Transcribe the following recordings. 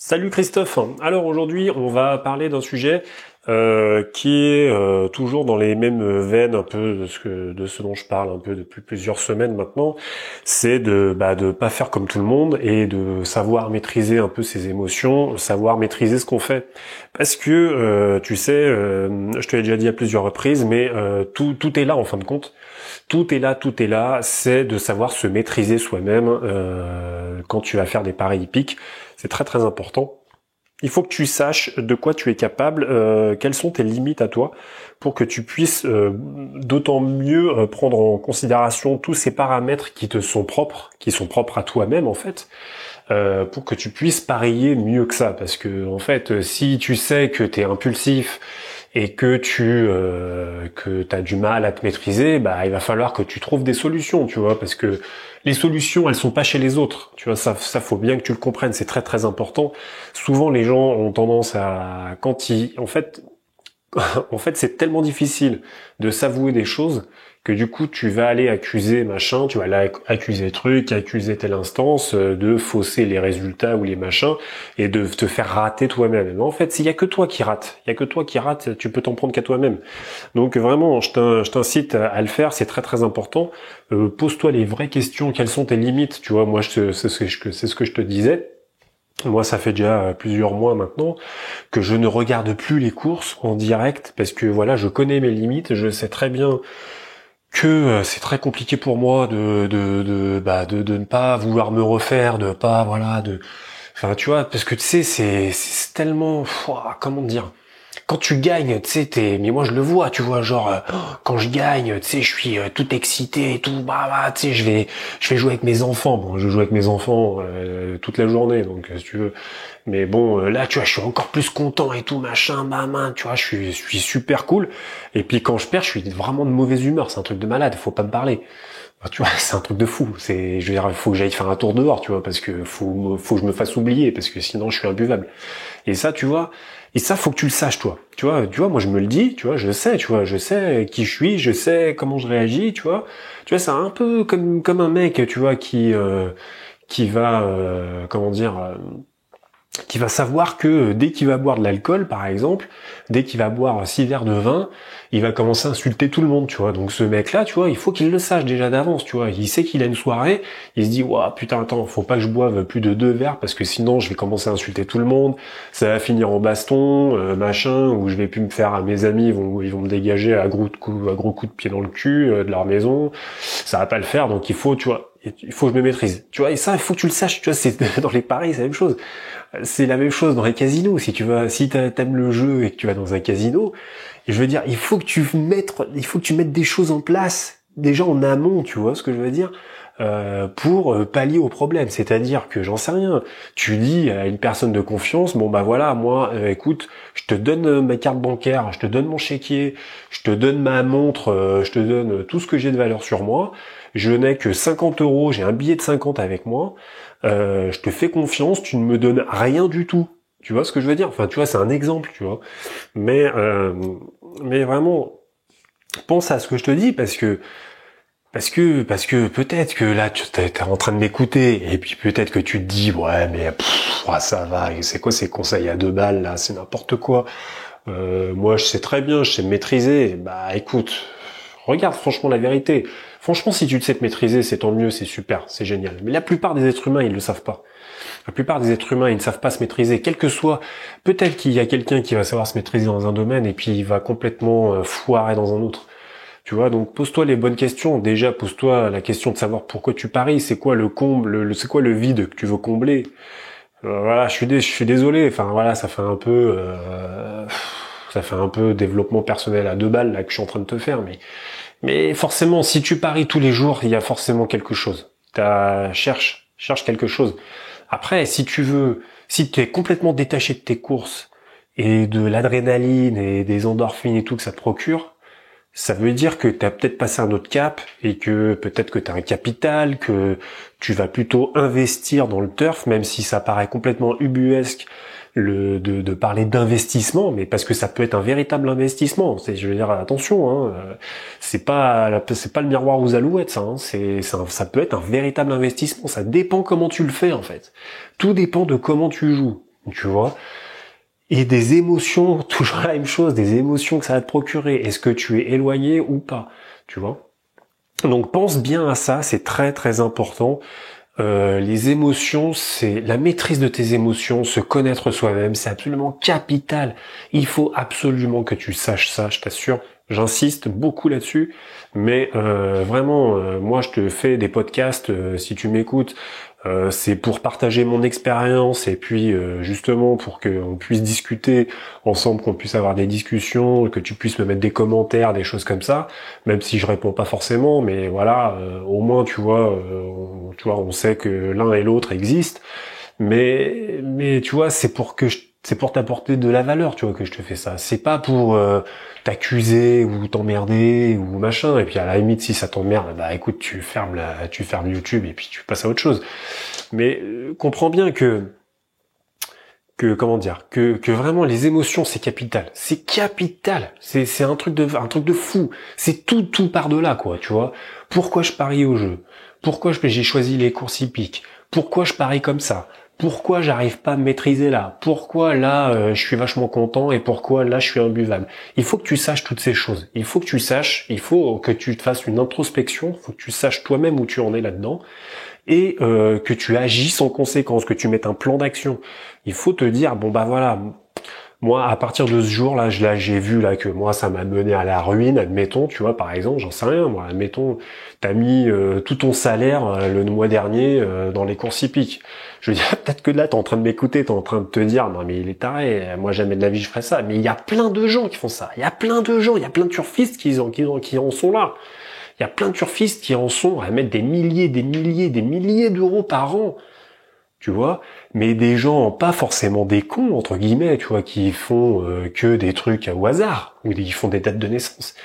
Salut Christophe. Alors aujourd'hui, on va parler d'un sujet qui est toujours dans les mêmes veines un peu de ce dont je parle un peu depuis plusieurs semaines maintenant. C'est de pas faire comme tout le monde et de savoir maîtriser un peu ses émotions, savoir maîtriser ce qu'on fait. Parce que tu sais, je te l'ai déjà dit à plusieurs reprises, mais tout est là en fin de compte. Tout est là, c'est de savoir se maîtriser soi-même quand tu vas faire des paris hippiques. C'est très très important. Il faut que tu saches de quoi tu es capable, quelles sont tes limites à toi, pour que tu puisses d'autant mieux prendre en considération tous ces paramètres qui te sont propres, qui sont propres à toi-même en fait, pour que tu puisses parier mieux que ça. Parce que en fait, si tu sais que tu es impulsif et que que t'as du mal à te maîtriser, bah il va falloir que tu trouves des solutions, tu vois, parce que les solutions elles sont pas chez les autres, tu vois, ça faut bien que tu le comprennes, c'est très très important. Souvent les gens ont tendance à en fait, c'est tellement difficile de s'avouer des choses que du coup, tu vas aller accuser machin, tu vas aller accuser truc, accuser telle instance, de fausser les résultats ou les machins, et de te faire rater toi-même. Mais en fait, s'il y a que toi qui rate, tu peux t'en prendre qu'à toi-même. Donc vraiment, je t'incite à le faire, c'est très très important. Pose-toi les vraies questions, quelles sont tes limites, tu vois, moi, c'est ce que je te disais. Moi, ça fait déjà plusieurs mois maintenant que je ne regarde plus les courses en direct parce que voilà, je connais mes limites, je sais très bien que c'est très compliqué pour moi de ne pas vouloir me refaire, de pas enfin tu vois, parce que tu sais c'est tellement comment dire, quand tu gagnes, tu sais, mais moi je le vois, tu vois, genre, quand je gagne, tu sais, je suis tout excité et tout, tu sais, je vais jouer avec mes enfants. Bon, je joue avec mes enfants toute la journée, donc si tu veux. Mais bon, là, tu vois, je suis encore plus content et tout, machin, tu vois, je suis super cool. Et puis quand je perds, je suis vraiment de mauvaise humeur. C'est un truc de malade, faut pas me parler. Enfin, tu vois, c'est un truc de fou. Je veux dire, faut que j'aille faire un tour dehors, tu vois, parce que faut que je me fasse oublier, parce que sinon je suis imbuvable. Et ça, tu vois, faut que tu le saches, toi. Tu vois, moi je me le dis, tu vois, je sais qui je suis, je sais comment je réagis, tu vois. Tu vois, c'est un peu comme un mec, tu vois, qui va, comment dire. Qui va savoir que dès qu'il va boire de l'alcool, par exemple, dès qu'il va boire 6 verres de vin, il va commencer à insulter tout le monde, tu vois. Donc ce mec-là, tu vois, il faut qu'il le sache déjà d'avance, tu vois. Il sait qu'il a une soirée, il se dit, ouah, putain, attends, faut pas que je boive plus de 2 verres parce que sinon je vais commencer à insulter tout le monde, ça va finir en baston, machin, où je vais plus me faire à mes amis, ils vont me dégager à gros coups de pied dans le cul de leur maison, ça va pas le faire, donc il faut, tu vois, il faut que je me maîtrise, tu vois. Et ça, il faut que tu le saches, tu vois, c'est dans les paris, c'est la même chose. C'est la même chose dans les casinos. Si t'aimes le jeu et que tu vas dans un casino, et je veux dire, il faut que tu mettes des choses en place déjà en amont, tu vois ce que je veux dire, pour pallier au problème. C'est-à-dire que j'en sais rien. Tu dis à une personne de confiance, bon bah voilà, moi, écoute, je te donne ma carte bancaire, je te donne mon chéquier, je te donne ma montre, je te donne tout ce que j'ai de valeur sur moi. Je n'ai que 50 euros, j'ai un billet de 50 avec moi. Je te fais confiance, tu ne me donnes rien du tout. Tu vois ce que je veux dire? Enfin, tu vois, c'est un exemple, tu vois. Mais vraiment, pense à ce que je te dis parce que peut-être que là, tu es en train de m'écouter et puis peut-être que tu te dis, ouais, mais ça va, et c'est quoi ces conseils à 2 balles là? C'est n'importe quoi. Moi, je sais très bien, je sais me maîtriser. Bah, écoute, regarde franchement la vérité. Franchement, si tu te sais te maîtriser, c'est tant mieux, c'est super, c'est génial. Mais la plupart des êtres humains, ils le savent pas. La plupart des êtres humains, ils ne savent pas se maîtriser, quel que soit. Peut-être qu'il y a quelqu'un qui va savoir se maîtriser dans un domaine et puis il va complètement foirer dans un autre. Tu vois, donc pose-toi les bonnes questions. Déjà, pose-toi la question de savoir pourquoi tu paries. C'est quoi le comble, c'est quoi le vide que tu veux combler. Voilà, je suis désolé. Enfin voilà, ça fait un peu développement personnel à 2 balles là que je suis en train de te faire, mais forcément, si tu paries tous les jours, il y a forcément quelque chose. Cherche quelque chose. Après, si tu es complètement détaché de tes courses et de l'adrénaline et des endorphines et tout que ça te procure, ça veut dire que tu as peut-être passé un autre cap et que peut-être que tu as un capital, que tu vas plutôt investir dans le turf, même si ça paraît complètement ubuesque de parler d'investissement, mais parce que ça peut être un véritable investissement. Je veux dire, attention, hein, c'est pas le miroir aux alouettes, ça. Hein, ça peut être un véritable investissement. Ça dépend comment tu le fais en fait. Tout dépend de comment tu joues. tu vois. Et des émotions, toujours la même chose, des émotions que ça va te procurer. Est-ce que tu es éloigné ou pas, tu vois. Donc pense bien à ça, c'est très très important. Les émotions, c'est la maîtrise de tes émotions, se connaître soi-même, c'est absolument capital. Il faut absolument que tu saches ça, je t'assure. J'insiste beaucoup là-dessus, mais vraiment, moi je te fais des podcasts, si tu m'écoutes, c'est pour partager mon expérience et puis justement pour qu'on puisse discuter ensemble, qu'on puisse avoir des discussions, que tu puisses me mettre des commentaires, des choses comme ça, même si je réponds pas forcément, mais voilà, au moins tu vois, on sait que l'un et l'autre existent, mais tu vois, c'est pour t'apporter de la valeur, tu vois, que je te fais ça. C'est pas pour t'accuser ou t'emmerder ou machin. Et puis à la limite, si ça t'emmerde, bah écoute, tu fermes YouTube et puis tu passes à autre chose. Mais comprends bien que comment dire, que vraiment les émotions c'est capital. C'est capital. C'est un truc de fou. C'est tout par delà quoi, tu vois. Pourquoi je parie au jeu? Pourquoi j'ai choisi les courses hippiques? Pourquoi je parie comme ça? Pourquoi j'arrive pas à me maîtriser là? Pourquoi là je suis vachement content et pourquoi là je suis imbuvable? Il faut que tu saches toutes ces choses. Il faut que tu saches, il faut que tu te fasses une introspection, il faut que tu saches toi-même où tu en es là-dedans et que tu agisses en conséquence, que tu mettes un plan d'action. Il faut te dire bon bah voilà, moi à partir de ce jour là, j'ai vu là que moi ça m'a mené à la ruine, admettons, tu vois par exemple, j'en sais rien, moi admettons, t'as mis tout ton salaire le mois dernier dans les courses hippiques. Je veux dire peut-être que là t'es en train de m'écouter, t'es en train de te dire non mais il est taré, moi jamais de la vie je ferais ça. Mais il y a plein de gens qui font ça, il y a plein de gens, il y a plein de turfistes qui en sont là. Il y a plein de turfistes qui en sont à mettre des milliers d'euros par an, tu vois, mais des gens pas forcément des cons entre guillemets, tu vois, qui font que des trucs au hasard ou qui font des dates de naissance.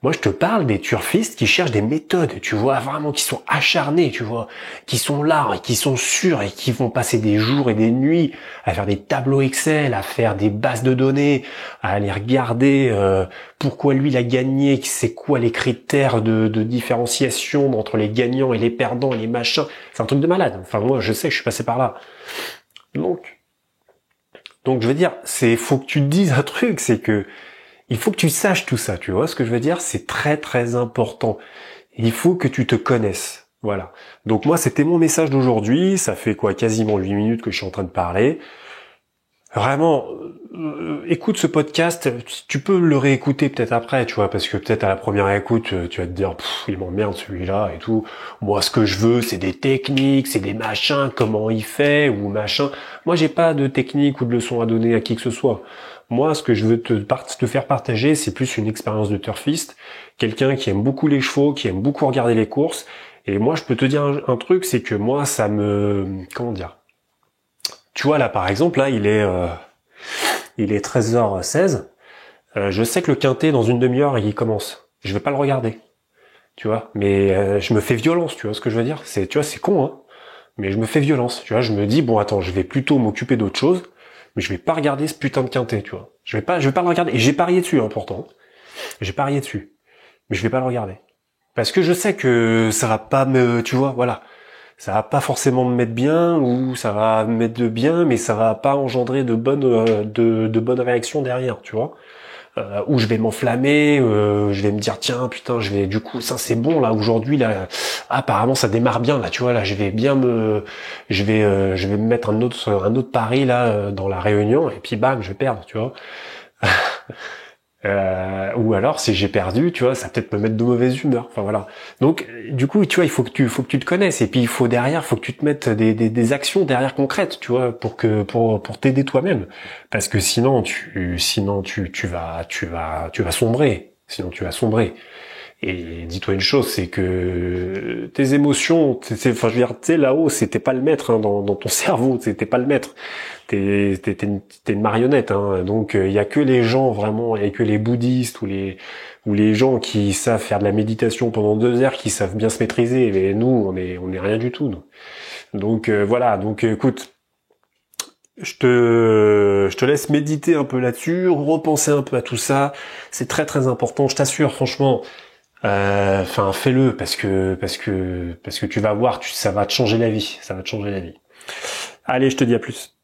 Moi, je te parle des turfistes qui cherchent des méthodes, tu vois, vraiment, qui sont acharnés, tu vois, qui sont là, et qui sont sûrs, et qui vont passer des jours et des nuits à faire des tableaux Excel, à faire des bases de données, à aller regarder pourquoi lui il a gagné, c'est quoi les critères de différenciation entre les gagnants et les perdants et les machins. C'est un truc de malade. Enfin, moi, je sais que je suis passé par là. Donc, je veux dire, faut que tu te dises un truc, c'est que il faut que tu saches tout ça, tu vois ce que je veux dire? C'est très très important. Il faut que tu te connaisses. Voilà. Donc moi, c'était mon message d'aujourd'hui. Ça fait quoi, quasiment 8 minutes que je suis en train de parler. Vraiment, écoute ce podcast. Tu peux le réécouter peut-être après, tu vois, parce que peut-être à la première écoute, tu vas te dire, il m'emmerde celui-là et tout. Moi, ce que je veux, c'est des techniques, c'est des machins, comment il fait ou machin. Moi, j'ai pas de technique ou de leçon à donner à qui que ce soit. Moi, ce que je veux te faire partager, c'est plus une expérience de turfiste, quelqu'un qui aime beaucoup les chevaux, qui aime beaucoup regarder les courses. Et moi, je peux te dire un truc, c'est que moi, ça me, comment dire. Tu vois là par exemple, là il est 13h16, je sais que le quintet dans une demi-heure il commence. Je vais pas le regarder. Tu vois, mais je me fais violence, tu vois ce que je veux dire? Tu vois, c'est con hein, mais je me fais violence, tu vois, je me dis bon attends, je vais plutôt m'occuper d'autre chose, mais je vais pas regarder ce putain de quintet, tu vois. Je vais pas le regarder et j'ai parié dessus hein, pourtant. J'ai parié dessus. Mais je vais pas le regarder parce que je sais que ça va pas me, tu vois, voilà. Ça va pas forcément me mettre bien ou ça va me mettre de bien, mais ça va pas engendrer de bonnes réactions derrière, tu vois. Où je vais m'enflammer, je vais me dire tiens putain je vais du coup ça c'est bon là aujourd'hui là apparemment ça démarre bien là tu vois là je vais me mettre un autre pari là dans la réunion et puis bam je vais perdre tu vois. Ou alors si j'ai perdu, tu vois, ça va peut-être me mettre de mauvaise humeur. Enfin voilà. Donc du coup, tu vois, il faut que tu te connaisses et puis il faut que tu te mettes des actions derrière concrètes, tu vois, pour t'aider toi-même. Parce que sinon tu vas sombrer. Sinon tu vas sombrer. Et dis-toi une chose, c'est que tes émotions, enfin je veux dire, tu sais là-haut, c'était pas le maître hein, dans ton cerveau, c'était pas le maître. T'es une marionnette, hein. Donc il y a que les gens vraiment, il y a que les bouddhistes ou les gens qui savent faire de la méditation pendant 2 heures, qui savent bien se maîtriser. Mais nous, on est rien du tout. Nous. Donc voilà. Donc écoute, je te laisse méditer un peu là-dessus, repenser un peu à tout ça. C'est très très important. Je t'assure, franchement. Enfin, fais-le parce que tu vas voir, ça va te changer la vie. Ça va te changer la vie. Allez, je te dis à plus.